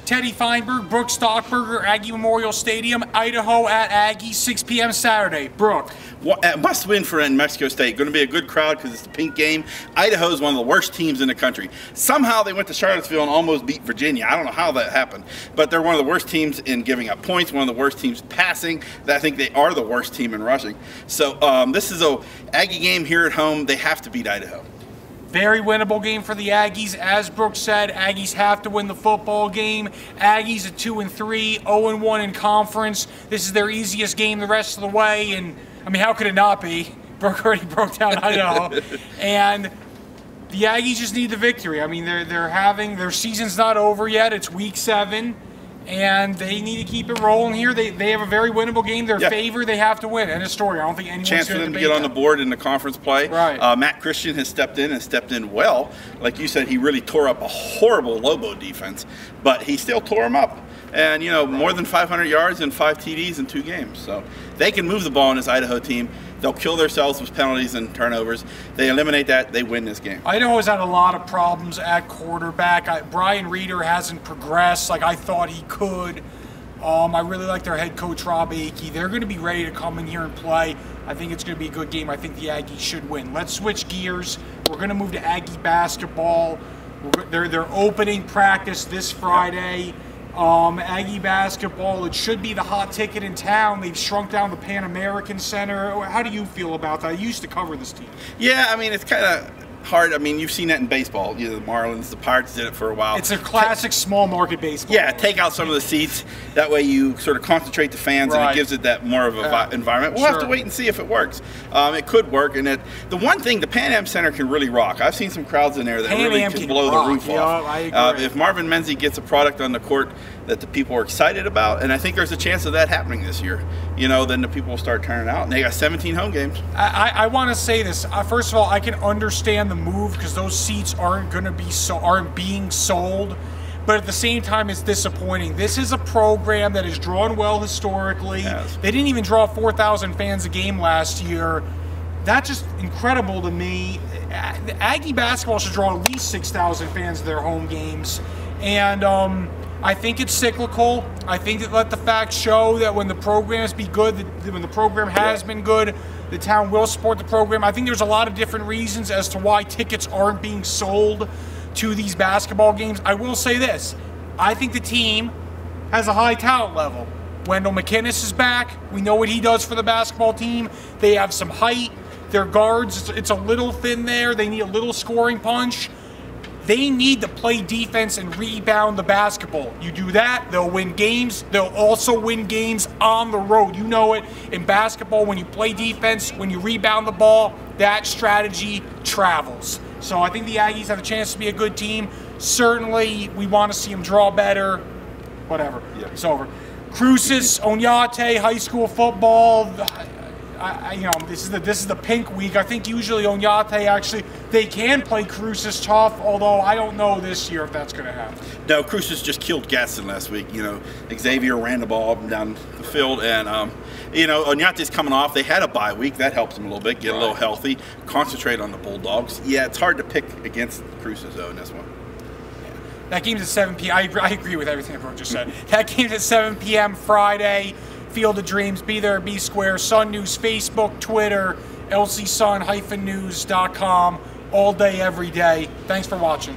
Teddy Feinberg, Brook Stockburger, Aggie Memorial Stadium, Idaho at Aggie, 6 p.m. Saturday. Brook. Well, must win for New Mexico State. Going to be a good crowd because it's the pink game. Idaho is one of the worst teams in the country. Somehow they went to Charlottesville and almost beat Virginia. I don't know how that happened, but they're one of the worst teams in giving up points, one of the worst teams passing. I think they are the worst team in rushing. So this is a Aggie game here at home. They have to beat Idaho. Very winnable game for the Aggies. As Brooks said, Aggies have to win the football game. Aggies at 2-3, 0-1 in conference. This is their easiest game the rest of the way, and I mean, how could it not be? Brooke already broke down Idaho, and the Aggies just need the victory. I mean, their season's not over yet. It's week 7. And they need to keep it rolling here. They have a very winnable game. They're favored. They have to win. End of story. I don't think anyone's chance for them to get on the board in the conference play. Right. Matt Christian has stepped in and stepped in well. Like you said, he really tore up a horrible Lobo defense, but he still tore them up. And, you know, more than 500 yards and 5 TDs in 2 games. So they can move the ball in this Idaho team. They'll kill themselves with penalties and turnovers. They eliminate that, they win this game. Idaho has had a lot of problems at quarterback. Brian Reeder hasn't progressed like I thought he could. I really like their head coach, Rob Akey. They're going to be ready to come in here and play. I think it's going to be a good game. I think the Aggies should win. Let's switch gears. We're going to move to Aggie basketball. They're opening practice this Friday. Aggie basketball, it should be the hot ticket in town. They've shrunk down the Pan American Center. How do you feel about that? I used to cover this team. Yeah, I mean, it's kind of hard. I mean, you've seen that in baseball. You know, the Marlins, the Pirates did it for a while. It's a classic small market baseball. Yeah, take out some of the seats. That way you sort of concentrate the fans, and it gives it that more of a environment. We'll have to wait and see if it works. It could work. And the one thing, the Pan Am Center can really rock. I've seen some crowds in there that really can blow the roof off. I agree. If Marvin Menzie gets a product on the court that the people are excited about, and I think there's a chance of that happening this year, you know, then the people will start turning out. And they got 17 home games. I want to say this. First of all, I can understand the move because those seats aren't being sold. But at the same time, it's disappointing. This is a program that has drawn well historically. Yes. They didn't even draw 4,000 fans a game last year. That's just incredible to me. Aggie basketball should draw at least 6,000 fans to their home games. And I think it's cyclical. I think that let the facts show that when the programs be good, when the program has been good, the town will support the program. I think there's a lot of different reasons as to why tickets aren't being sold to these basketball games. I will say this. I think the team has a high talent level. Wendell McKinnis is back. We know what he does for the basketball team. They have some height. Their guards, it's a little thin there. They need a little scoring punch. They need to play defense and rebound the basketball. You do that, they'll win games. They'll also win games on the road. You know it. In basketball, when you play defense, when you rebound the ball, that strategy travels. So I think the Aggies have a chance to be a good team. Certainly, we want to see them draw better. Whatever. Yeah. It's over. Cruces, Oñate, high school football. You know, this is the pink week. I think usually Oñate actually they can play Cruces tough, although I don't know this year if that's going to happen. No, Cruces just killed Gadsden last week. You know, Xavier ran the ball up and down the field, and you know, Oñate's coming off. They had a bye week. That helps them a little bit, get a little healthy, concentrate on the Bulldogs. Yeah, it's hard to pick against Cruces though in this one. That game's at 7 p.m. I agree with everything that Brooke just said. That game's at 7 p.m. Friday. Field of Dreams. Be there, be square. Sun News, Facebook, Twitter, lcsun-news.com. All day, every day. Thanks for watching.